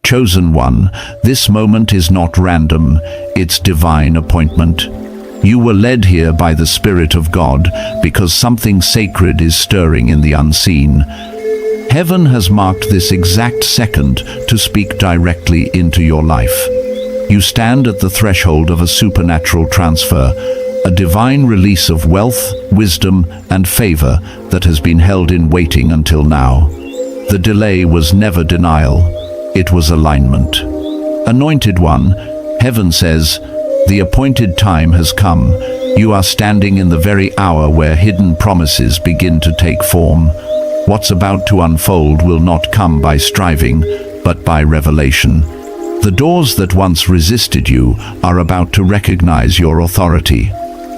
Chosen one, this moment is not random, it's divine appointment. You were led here by the Spirit of God because something sacred is stirring in the unseen. Heaven has marked this exact second to speak directly into your life. You stand at the threshold of a supernatural transfer, a divine release of wealth, wisdom, and favor that has been held in waiting until now. The delay was never denial, it was alignment. Anointed one, heaven says, the appointed time has come. You are standing in the very hour where hidden promises begin to take form. What's about to unfold will not come by striving, but by revelation. The doors that once resisted you are about to recognize your authority.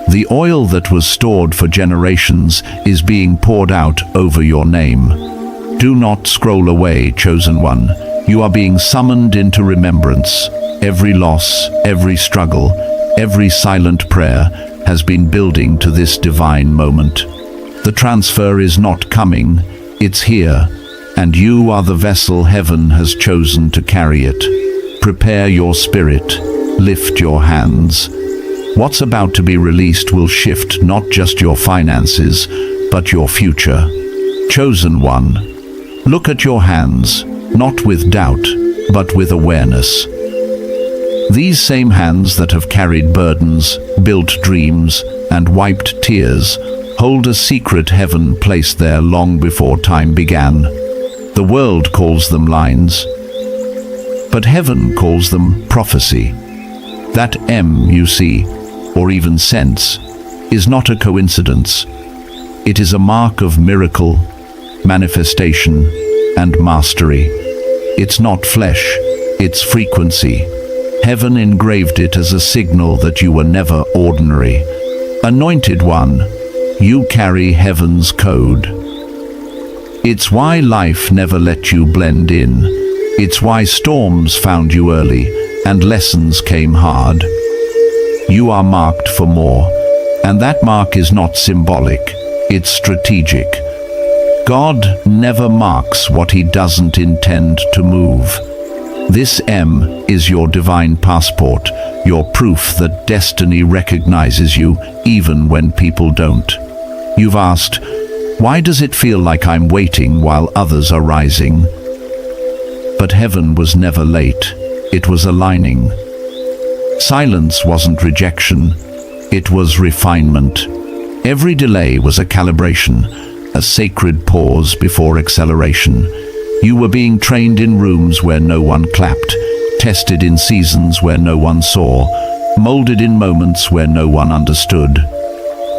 The oil that was stored for generations is being poured out over your name. Do not scroll away, chosen one. You are being summoned into remembrance. Every loss, every struggle, every silent prayer has been building to this divine moment. The transfer is not coming, it's here, and you are the vessel heaven has chosen to carry it. Prepare your spirit, lift your hands. What's about to be released will shift not just your finances, but your future. Chosen one, look at your hands, not with doubt, but with awareness. These same hands that have carried burdens, built dreams, and wiped tears hold a secret heaven placed there long before time began. The world calls them lines, but heaven calls them prophecy. That M you see, or even sense, is not a coincidence. It is a mark of miracle, manifestation, and mastery. It's not flesh, it's frequency. Heaven engraved it as a signal that you were never ordinary. Anointed one, you carry heaven's code. It's why life never let you blend in. It's why storms found you early and lessons came hard. You are marked for more, and that mark is not symbolic, it's strategic. God never marks what he doesn't intend to move. This M is your divine passport, your proof that destiny recognizes you even when people don't. You've asked, why does it feel like I'm waiting while others are rising? But heaven was never late, it was aligning. Silence wasn't rejection, it was refinement. Every delay was a calibration, a sacred pause before acceleration. You were being trained in rooms where no one clapped, tested in seasons where no one saw, molded in moments where no one understood.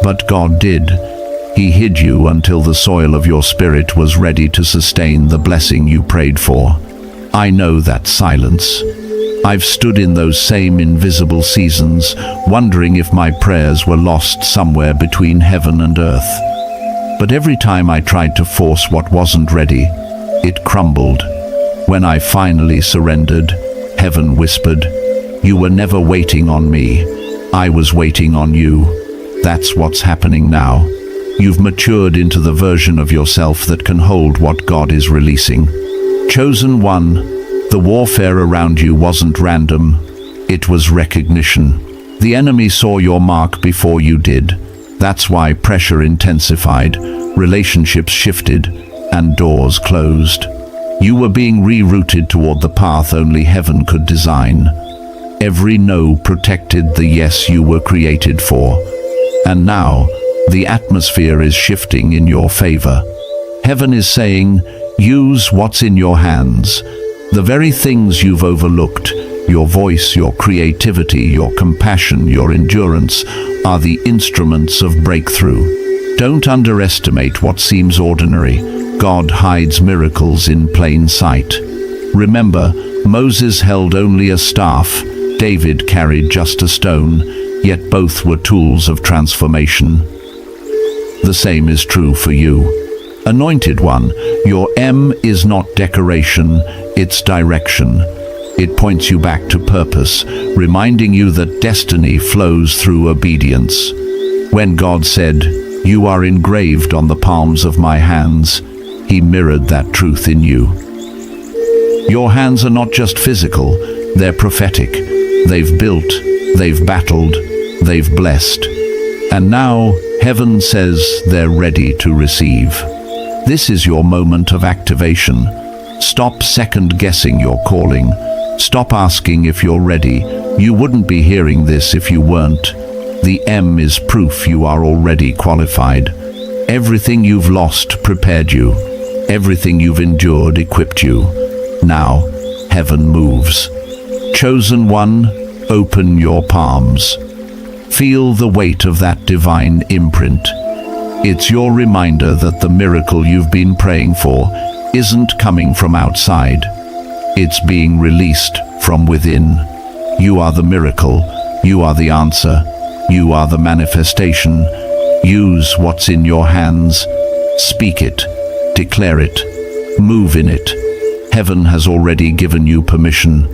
But God did. He hid you until the soil of your spirit was ready to sustain the blessing you prayed for. I know that silence. I've stood in those same invisible seasons, wondering if my prayers were lost somewhere between heaven and earth. But every time I tried to force what wasn't ready, it crumbled. When I finally surrendered, heaven whispered, "You were never waiting on me. I was waiting on you." That's what's happening now. You've matured into the version of yourself that can hold what God is releasing. Chosen one, the warfare around you wasn't random, it was recognition. The enemy saw your mark before you did. That's why pressure intensified, relationships shifted, and doors closed. You were being rerouted toward the path only heaven could design. Every no protected the yes you were created for. And now, the atmosphere is shifting in your favor. Heaven is saying, use what's in your hands. The very things you've overlooked, your voice, your creativity, your compassion, your endurance, are the instruments of breakthrough. Don't underestimate what seems ordinary. God hides miracles in plain sight. Remember, Moses held only a staff, David carried just a stone, yet both were tools of transformation. The same is true for you. Anointed one, your M is not decoration, it's direction. It points you back to purpose, reminding you that destiny flows through obedience. When God said, "You are engraved on the palms of my hands," he mirrored that truth in you. Your hands are not just physical, they're prophetic. They've built, they've battled, they've blessed. And now, heaven says they're ready to receive. This is your moment of activation. Stop second-guessing your calling. Stop asking if you're ready. You wouldn't be hearing this if you weren't. The M is proof you are already qualified. Everything you've lost prepared you. Everything you've endured equipped you. Now, heaven moves. Chosen one, open your palms. Feel the weight of that divine imprint. It's your reminder that the miracle you've been praying for isn't coming from outside. It's being released from within. You are the miracle. You are the answer. You are the manifestation. Use what's in your hands. Speak it. Declare it. Move in it. Heaven has already given you permission.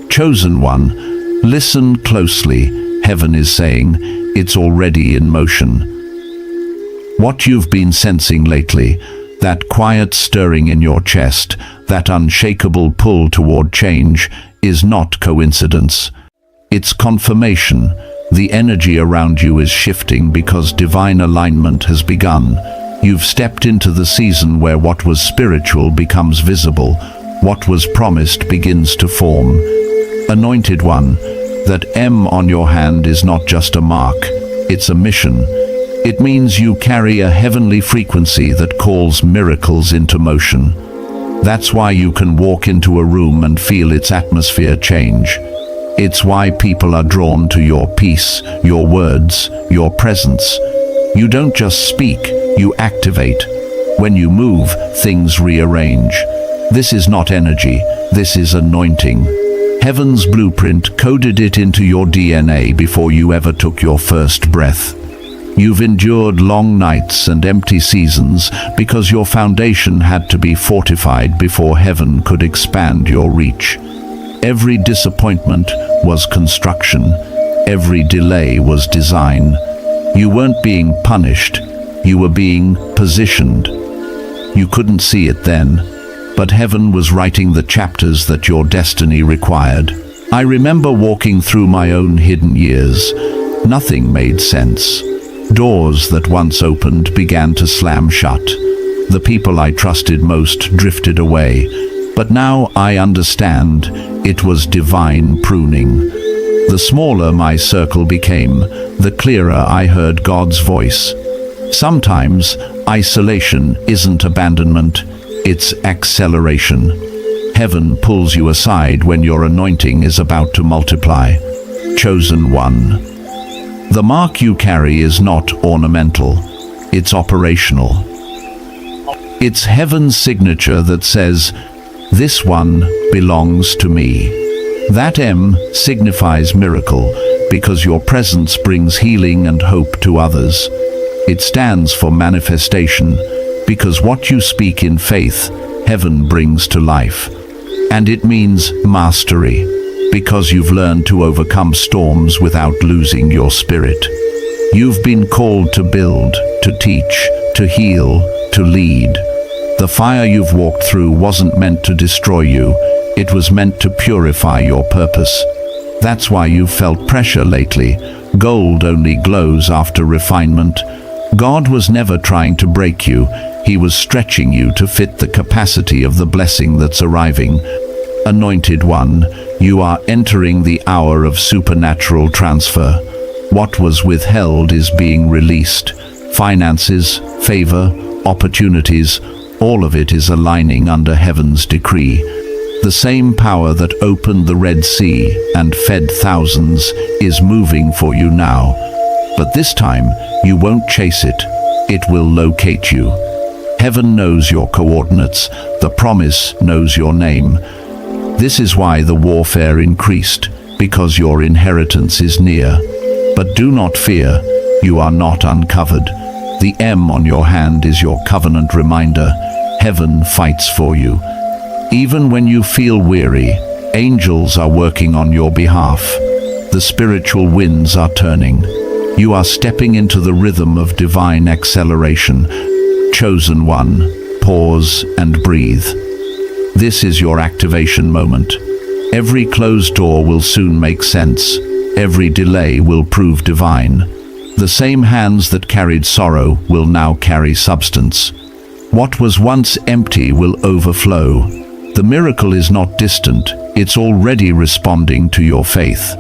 Chosen one, listen closely. Heaven is saying, it's already in motion. What you've been sensing lately, that quiet stirring in your chest, that unshakable pull toward change, is not coincidence. It's confirmation. The energy around you is shifting because divine alignment has begun. You've stepped into the season where what was spiritual becomes visible. What was promised begins to form. Anointed one, that M on your hand is not just a mark, it's a mission. It means you carry a heavenly frequency that calls miracles into motion. That's why you can walk into a room and feel its atmosphere change. It's why people are drawn to your peace, your words, your presence. You don't just speak, you activate. When you move, things rearrange. This is not energy, this is anointing. Heaven's blueprint coded it into your DNA before you ever took your first breath. You've endured long nights and empty seasons because your foundation had to be fortified before heaven could expand your reach. Every disappointment was construction. Every delay was design. You weren't being punished. You were being positioned. You couldn't see it then, but heaven was writing the chapters that your destiny required. I remember walking through my own hidden years. Nothing made sense. Doors that once opened began to slam shut. The people I trusted most drifted away. But now I understand, it was divine pruning. The smaller my circle became, the clearer I heard God's voice. Sometimes isolation isn't abandonment, it's acceleration. Heaven pulls you aside when your anointing is about to multiply. Chosen one. The mark you carry is not ornamental, it's operational. It's heaven's signature that says, "This one belongs to me." That M signifies miracle because your presence brings healing and hope to others. It stands for manifestation because what you speak in faith, heaven brings to life. And it means mastery because you've learned to overcome storms without losing your spirit. You've been called to build, to teach, to heal, to lead. The fire you've walked through wasn't meant to destroy you, it was meant to purify your purpose. That's why you've felt pressure lately. Gold only glows after refinement. God was never trying to break you, He was stretching you to fit the capacity of the blessing that's arriving. Anointed one, you are entering the hour of supernatural transfer. What was withheld is being released. Finances, favor, opportunities, all of it is aligning under heaven's decree. The same power that opened the Red Sea and fed thousands is moving for you now. But this time, you won't chase it. It will locate you. Heaven knows your coordinates. The promise knows your name. This is why the warfare increased, because your inheritance is near. But do not fear, you are not uncovered. The M on your hand is your covenant reminder. Heaven fights for you. Even when you feel weary, angels are working on your behalf. The spiritual winds are turning. You are stepping into the rhythm of divine acceleration. Chosen one, pause and breathe. This is your activation moment. Every closed door will soon make sense. Every delay will prove divine. The same hands that carried sorrow will now carry substance. What was once empty will overflow. The miracle is not distant, it's already responding to your faith.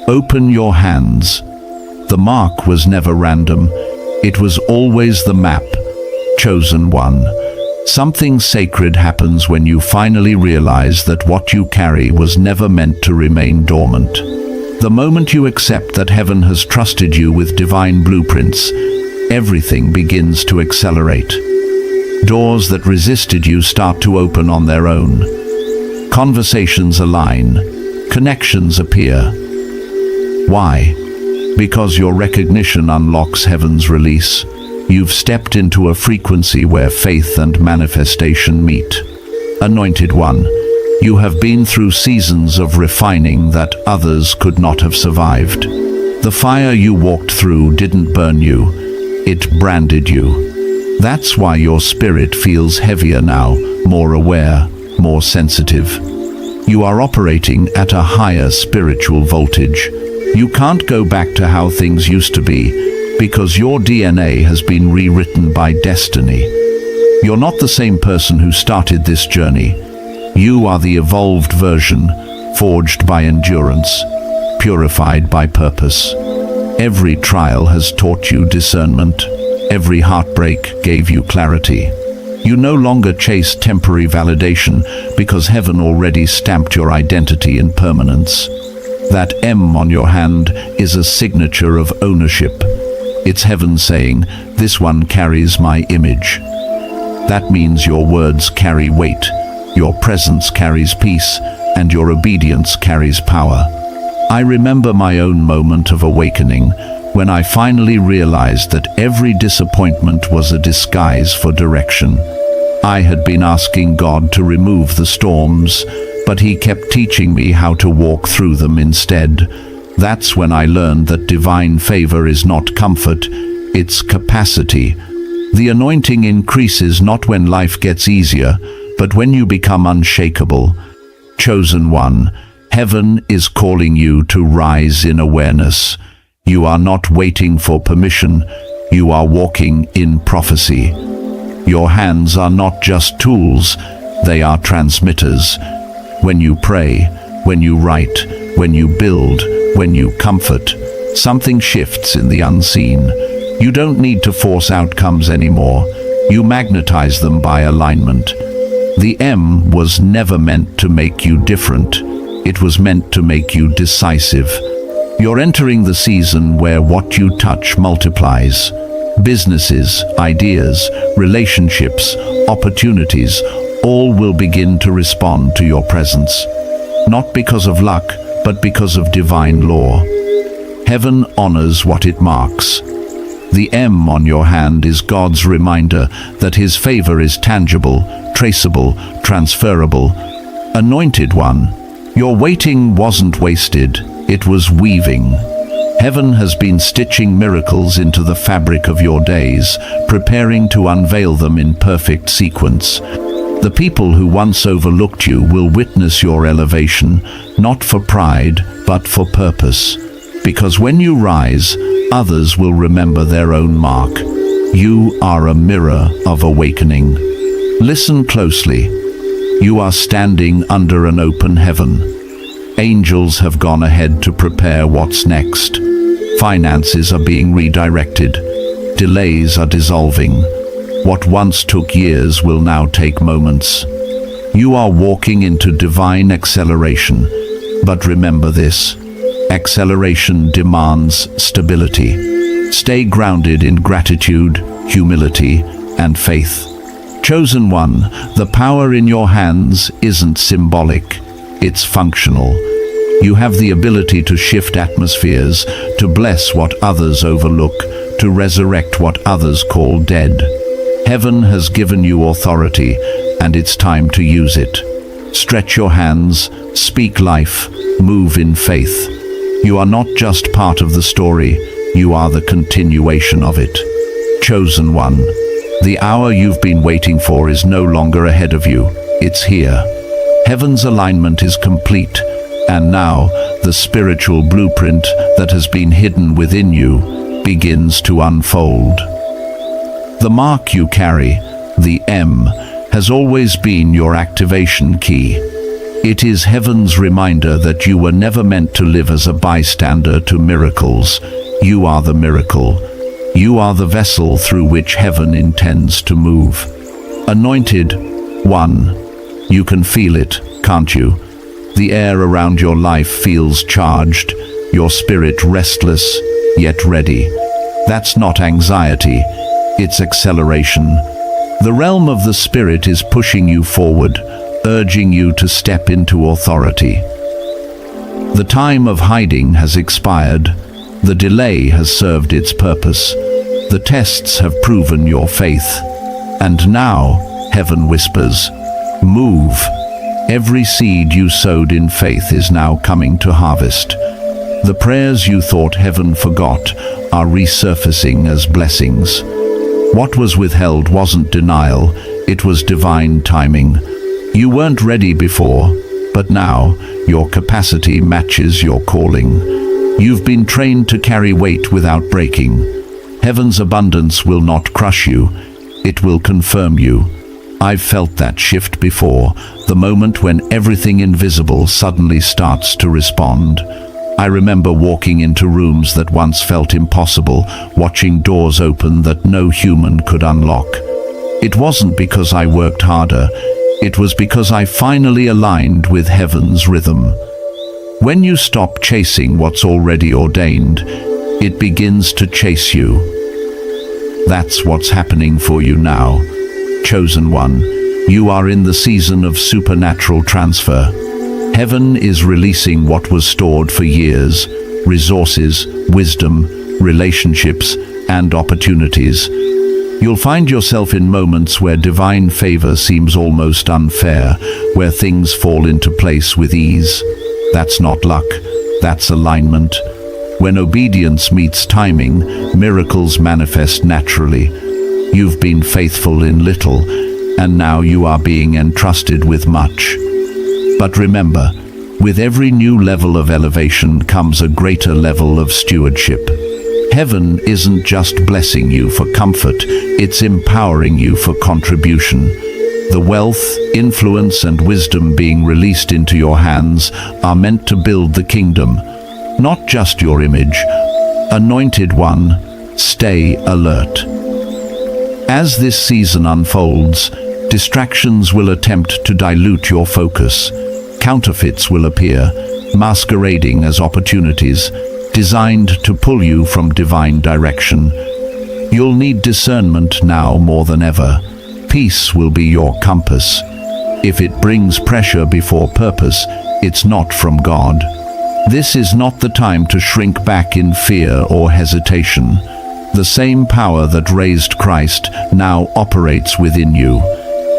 Open your hands. The mark was never random. It was always the map. Chosen one. Something sacred happens when you finally realize that what you carry was never meant to remain dormant. The moment you accept that heaven has trusted you with divine blueprints, everything begins to accelerate. Doors that resisted you start to open on their own. Conversations align. Connections appear. Why? Because your recognition unlocks heaven's release. You've stepped into a frequency where faith and manifestation meet. Anointed one, you have been through seasons of refining that others could not have survived. The fire you walked through didn't burn you, it branded you. That's why your spirit feels heavier now, more aware, more sensitive. You are operating at a higher spiritual voltage. You can't go back to how things used to be, because your DNA has been rewritten by destiny. You're not the same person who started this journey. You are the evolved version, forged by endurance, purified by purpose. Every trial has taught you discernment. Every heartbreak gave you clarity. You no longer chase temporary validation because heaven already stamped your identity in permanence. That M on your hand is a signature of ownership. It's heaven saying, "This one carries my image." That means your words carry weight, your presence carries peace, and your obedience carries power. I remember my own moment of awakening, when I finally realized that every disappointment was a disguise for direction. I had been asking God to remove the storms, but He kept teaching me how to walk through them instead. That's when I learned that divine favor is not comfort, it's capacity. The anointing increases not when life gets easier, but when you become unshakable. Chosen one, heaven is calling you to rise in awareness. You are not waiting for permission, you are walking in prophecy. Your hands are not just tools, they are transmitters. When you pray, when you write, when you build, when you comfort, something shifts in the unseen. You don't need to force outcomes anymore, you magnetize them by alignment. The M was never meant to make you different, it was meant to make you decisive. You're entering the season where what you touch multiplies. Businesses, ideas, relationships, opportunities, all will begin to respond to your presence. Not because of luck, but because of divine law. Heaven honors what it marks. The M on your hand is God's reminder that His favor is tangible, traceable, transferable. Anointed one, your waiting wasn't wasted. It was weaving. Heaven has been stitching miracles into the fabric of your days, preparing to unveil them in perfect sequence. The people who once overlooked you will witness your elevation, not for pride, but for purpose. Because when you rise, others will remember their own mark. You are a mirror of awakening. Listen closely. You are standing under an open heaven. Angels have gone ahead to prepare what's next. Finances are being redirected. Delays are dissolving. What once took years will now take moments. You are walking into divine acceleration. But remember this, acceleration demands stability. Stay grounded in gratitude, humility, and faith. Chosen one, the power in your hands isn't symbolic, it's functional. You have the ability to shift atmospheres, to bless what others overlook, to resurrect what others call dead. Heaven has given you authority, and it's time to use it. Stretch your hands, speak life, move in faith. You are not just part of the story, you are the continuation of it. Chosen one, the hour you've been waiting for is no longer ahead of you. It's here. Heaven's alignment is complete, and now the spiritual blueprint that has been hidden within you begins to unfold. The mark you carry, the M, has always been your activation key. It is heaven's reminder that you were never meant to live as a bystander to miracles. You are the miracle. You are the vessel through which heaven intends to move. Anointed one. You can feel it, can't you? The air around your life feels charged, your spirit restless, yet ready. That's not anxiety, it's acceleration. The realm of the Spirit is pushing you forward, urging you to step into authority. The time of hiding has expired. The delay has served its purpose. The tests have proven your faith. And now, heaven whispers, move. Every seed you sowed in faith is now coming to harvest. The prayers you thought heaven forgot are resurfacing as blessings. What was withheld wasn't denial, it was divine timing. You weren't ready before, but now your capacity matches your calling. You've been trained to carry weight without breaking. Heaven's abundance will not crush you, it will confirm you. I've felt that shift before, the moment when everything invisible suddenly starts to respond. I remember walking into rooms that once felt impossible, watching doors open that no human could unlock. It wasn't because I worked harder, it was because I finally aligned with heaven's rhythm. When you stop chasing what's already ordained, it begins to chase you. That's what's happening for you now. Chosen one, you are in the season of supernatural transfer. Heaven is releasing what was stored for years, resources, wisdom, relationships, and opportunities. You'll find yourself in moments where divine favor seems almost unfair, where things fall into place with ease. That's not luck, that's alignment. When obedience meets timing, miracles manifest naturally. You've been faithful in little, and now you are being entrusted with much. But remember, with every new level of elevation comes a greater level of stewardship. Heaven isn't just blessing you for comfort, it's empowering you for contribution. The wealth, influence, and wisdom being released into your hands are meant to build the kingdom, not just your image. Anointed one, stay alert. As this season unfolds, distractions will attempt to dilute your focus. Counterfeits will appear, masquerading as opportunities, designed to pull you from divine direction. You'll need discernment now more than ever. Peace will be your compass. If it brings pressure before purpose, it's not from God. This is not the time to shrink back in fear or hesitation. The same power that raised Christ now operates within you.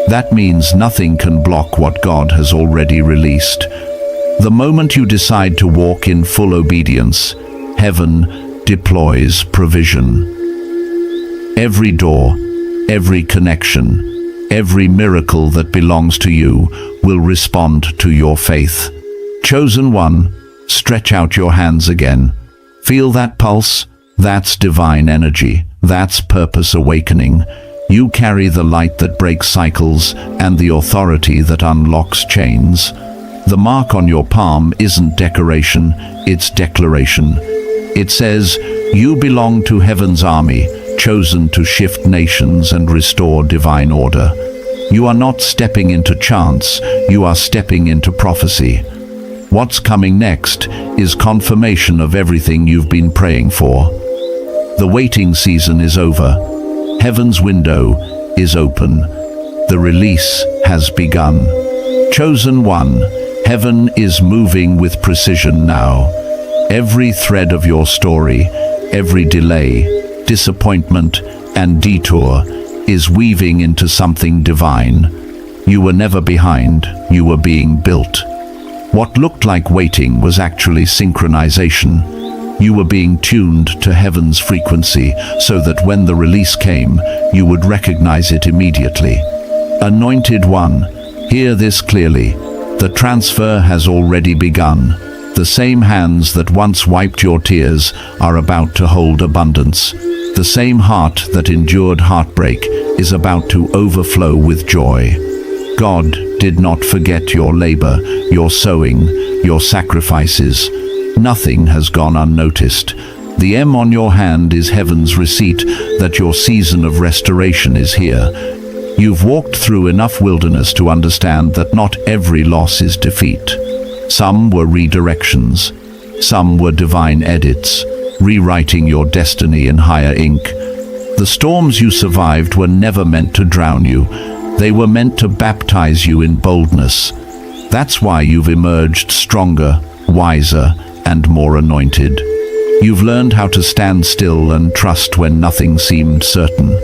That means nothing can block what God has already released. The moment you decide to walk in full obedience, heaven deploys provision. Every door, every connection, every miracle that belongs to you will respond to your faith. Chosen one, stretch out your hands again. Feel that pulse? That's divine energy. That's purpose awakening. You carry the light that breaks cycles and the authority that unlocks chains. The mark on your palm isn't decoration, it's declaration. It says, you belong to heaven's army, chosen to shift nations and restore divine order. You are not stepping into chance, you are stepping into prophecy. What's coming next is confirmation of everything you've been praying for. The waiting season is over. Heaven's window is open. The release has begun. Chosen one, heaven is moving with precision now. Every thread of your story, every delay, disappointment, and detour is weaving into something divine. You were never behind, you were being built. What looked like waiting was actually synchronization. You were being tuned to heaven's frequency so that when the release came, you would recognize it immediately. Anointed one, Hear this clearly. The transfer has already begun. The same hands that once wiped your tears are about to hold abundance. The same heart that endured heartbreak is about to overflow with joy. God did not forget your labor, your sowing, your sacrifices. Nothing has gone unnoticed. The M on your hand is heaven's receipt that your season of restoration is here. You've walked through enough wilderness to understand that not every loss is defeat. Some were redirections. Some were divine edits, rewriting your destiny in higher ink. The storms you survived were never meant to drown you. They were meant to baptize you in boldness. That's why you've emerged stronger, wiser, and more anointed. You've learned how to stand still and trust when nothing seemed certain.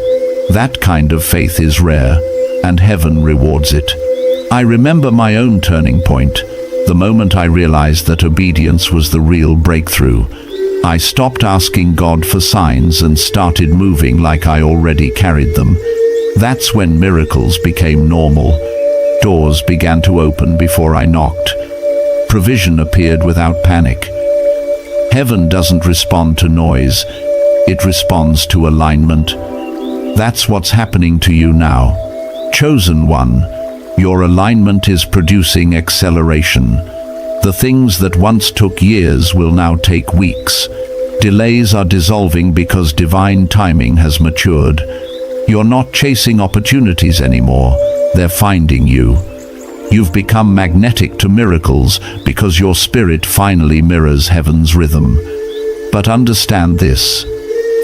That kind of faith is rare, and heaven rewards it. I remember my own turning point, the moment I realized that obedience was the real breakthrough. I stopped asking God for signs and started moving like I already carried them. That's when miracles became normal. Doors began to open before I knocked. Provision appeared without panic. Heaven doesn't respond to noise, it responds to alignment. That's what's happening to you now. Chosen one, your alignment is producing acceleration. The things that once took years will now take weeks. Delays are dissolving because divine timing has matured. You're not chasing opportunities anymore, they're finding you. You've become magnetic to miracles because your spirit finally mirrors heaven's rhythm. But understand this,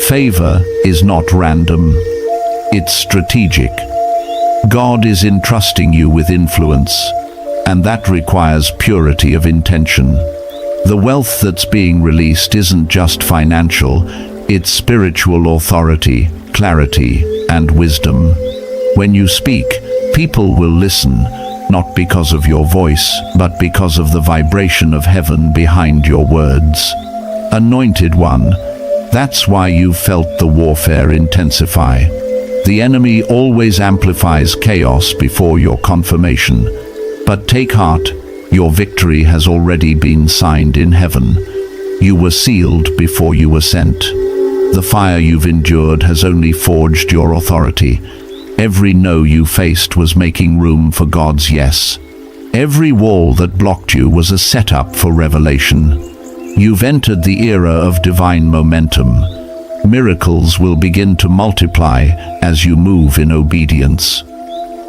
favor is not random, it's strategic. God is entrusting you with influence, and that requires purity of intention. The wealth that's being released isn't just financial, it's spiritual authority, clarity, and wisdom. When you speak, people will listen, not because of your voice, but because of the vibration of heaven behind your words. Anointed one, that's why you've felt the warfare intensify. The enemy always amplifies chaos before your confirmation. But take heart, your victory has already been signed in heaven. You were sealed before you were sent. The fire you've endured has only forged your authority. Every no you faced was making room for God's yes. Every wall that blocked you was a setup for revelation. You've entered the era of divine momentum. Miracles will begin to multiply as you move in obedience.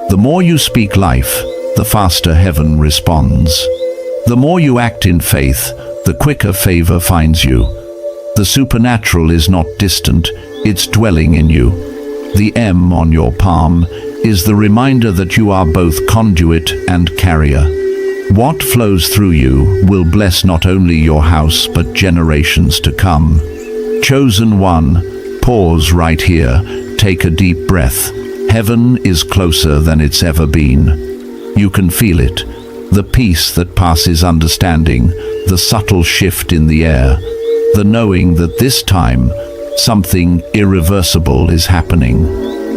The more you speak life, the faster heaven responds. The more you act in faith, the quicker favor finds you. The supernatural is not distant, it's dwelling in you. The M on your palm is the reminder that you are both conduit and carrier. What flows through you will bless not only your house but generations to come. Chosen one, pause right here, take a deep breath. Heaven is closer than it's ever been. You can feel it, the peace that passes understanding, the subtle shift in the air, the knowing that this time something irreversible is happening.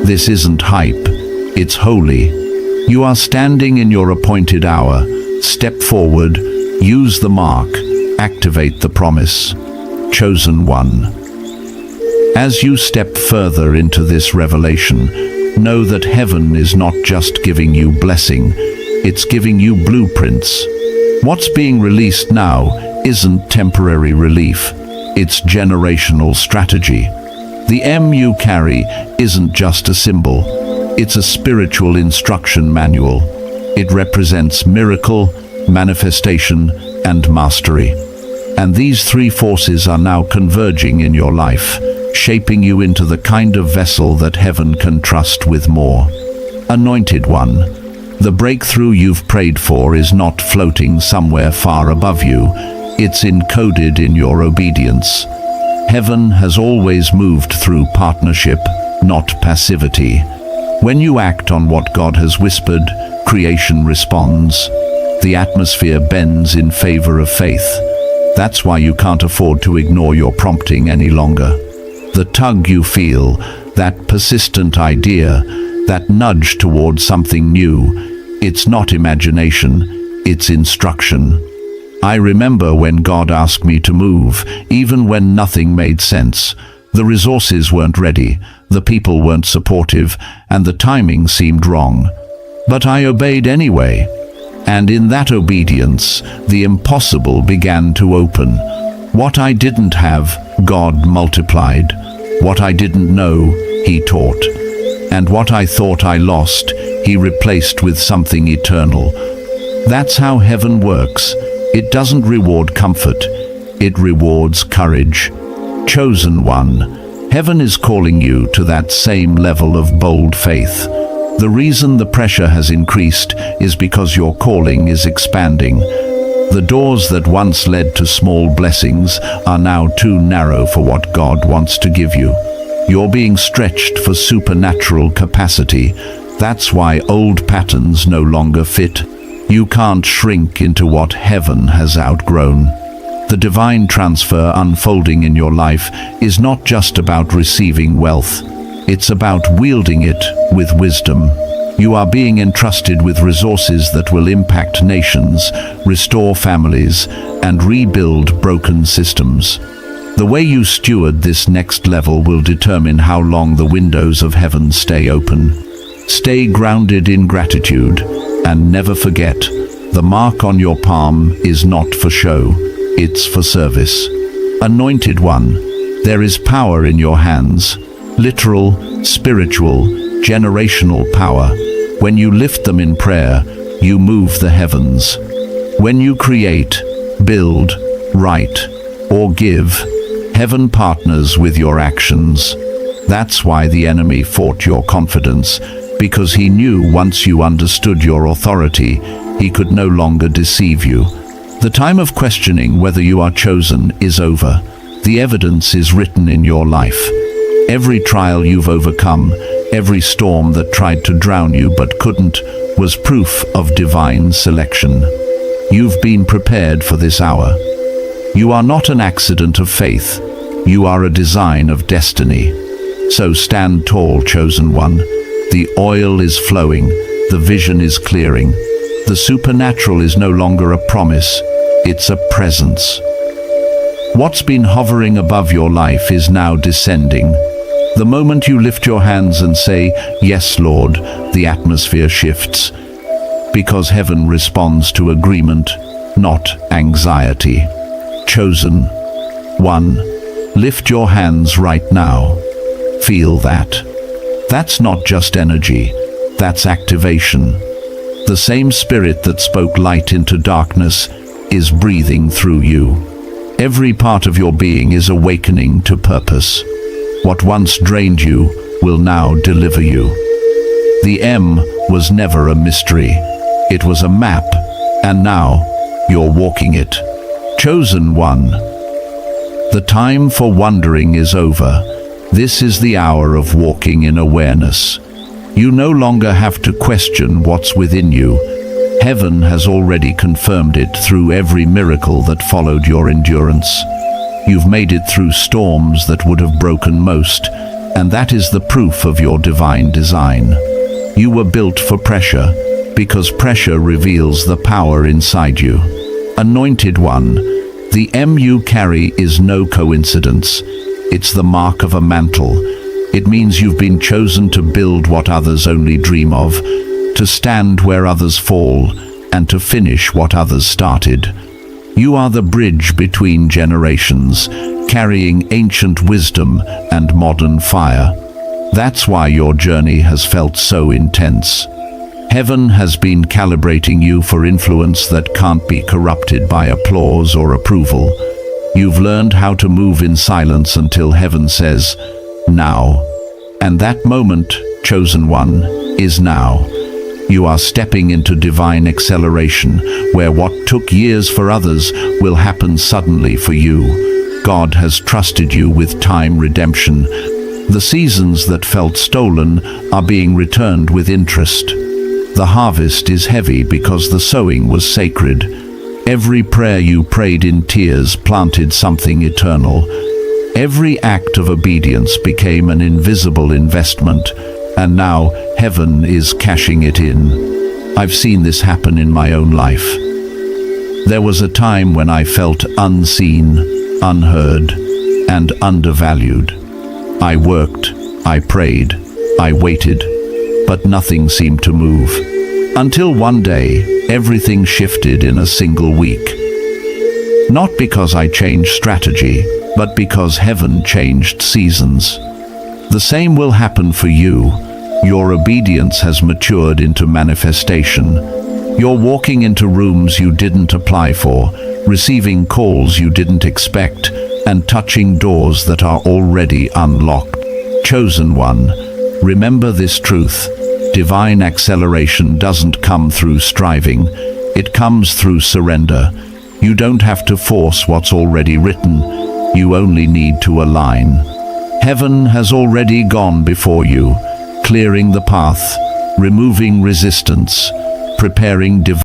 This isn't hype, it's holy. You are standing in your appointed hour. Step forward, use the mark, activate the promise. Chosen one. As you step further into this revelation, know that heaven is not just giving you blessing, it's giving you blueprints. What's being released now isn't temporary relief, it's generational strategy. The M you carry isn't just a symbol, it's a spiritual instruction manual. It represents miracle, manifestation, and mastery. And these three forces are now converging in your life, shaping you into the kind of vessel that heaven can trust with more. Anointed one, the breakthrough you've prayed for is not floating somewhere far above you, it's encoded in your obedience. Heaven has always moved through partnership, not passivity. When you act on what God has whispered, creation responds. The atmosphere bends in favor of faith. That's why you can't afford to ignore your prompting any longer. The tug you feel, that persistent idea, that nudge towards something new, It's not imagination, it's instruction. I remember when God asked me to move, even when nothing made sense. The resources weren't ready, the people weren't supportive, and the timing seemed wrong. But I obeyed anyway. And in that obedience, the impossible began to open. What I didn't have, God multiplied. What I didn't know, He taught. And what I thought I lost, He replaced with something eternal. That's how heaven works. It doesn't reward comfort. It rewards courage. Chosen one, heaven is calling you to that same level of bold faith. The reason the pressure has increased is because your calling is expanding. The doors that once led to small blessings are now too narrow for what God wants to give you. You're being stretched for supernatural capacity. That's why old patterns no longer fit. You can't shrink into what heaven has outgrown. The divine transfer unfolding in your life is not just about receiving wealth. It's about wielding it with wisdom. You are being entrusted with resources that will impact nations, restore families, and rebuild broken systems. The way you steward this next level will determine how long the windows of heaven stay open. Stay grounded in gratitude, and never forget, the mark on your palm is not for show, it's for service. Anointed one, there is power in your hands. Literal, spiritual, generational power. When you lift them in prayer, you move the heavens. When you create, build, write, or give, heaven partners with your actions. That's why the enemy fought your confidence, because he knew once you understood your authority, he could no longer deceive you. The time of questioning whether you are chosen is over. The evidence is written in your life. Every trial you've overcome, every storm that tried to drown you but couldn't, was proof of divine selection. You've been prepared for this hour. You are not an accident of faith. You are a design of destiny. So stand tall, chosen one. The oil is flowing, the vision is clearing. The supernatural is no longer a promise, it's a presence. What's been hovering above your life is now descending. The moment you lift your hands and say, "Yes, Lord," the atmosphere shifts. Because heaven responds to agreement, not anxiety. Chosen one, lift your hands right now. Feel that. That's not just energy, that's activation. The same spirit that spoke light into darkness is breathing through you. Every part of your being is awakening to purpose. What once drained you will now deliver you. The M was never a mystery. It was a map, and now you're walking it. Chosen one. The time for wondering is over. This is the hour of walking in awareness. You no longer have to question what's within you. Heaven has already confirmed it through every miracle that followed your endurance. You've made it through storms that would have broken most, and that is the proof of your divine design. You were built for pressure, because pressure reveals the power inside you. Anointed one, the M you carry is no coincidence. It's the mark of a mantle. It means you've been chosen to build what others only dream of, to stand where others fall, and to finish what others started. You are the bridge between generations, carrying ancient wisdom and modern fire. That's why your journey has felt so intense. Heaven has been calibrating you for influence that can't be corrupted by applause or approval. You've learned how to move in silence until heaven says, "Now." And that moment, chosen one, is now. You are stepping into divine acceleration, where what took years for others will happen suddenly for you. God has trusted you with time redemption. The seasons that felt stolen are being returned with interest. The harvest is heavy because the sowing was sacred. Every prayer you prayed in tears planted something eternal. Every act of obedience became an invisible investment, and now heaven is cashing it in. I've seen this happen in my own life. There was a time when I felt unseen, unheard, and undervalued. I worked, I prayed, I waited, but nothing seemed to move. Until one day, everything shifted in a single week. Not because I changed strategy, but because heaven changed seasons. The same will happen for you. Your obedience has matured into manifestation. You're walking into rooms you didn't apply for, receiving calls you didn't expect, and touching doors that are already unlocked. Chosen one, remember this truth. Divine acceleration doesn't come through striving. It comes through surrender. You don't have to force what's already written. You only need to align. Heaven has already gone before you, clearing the path, removing resistance, preparing divine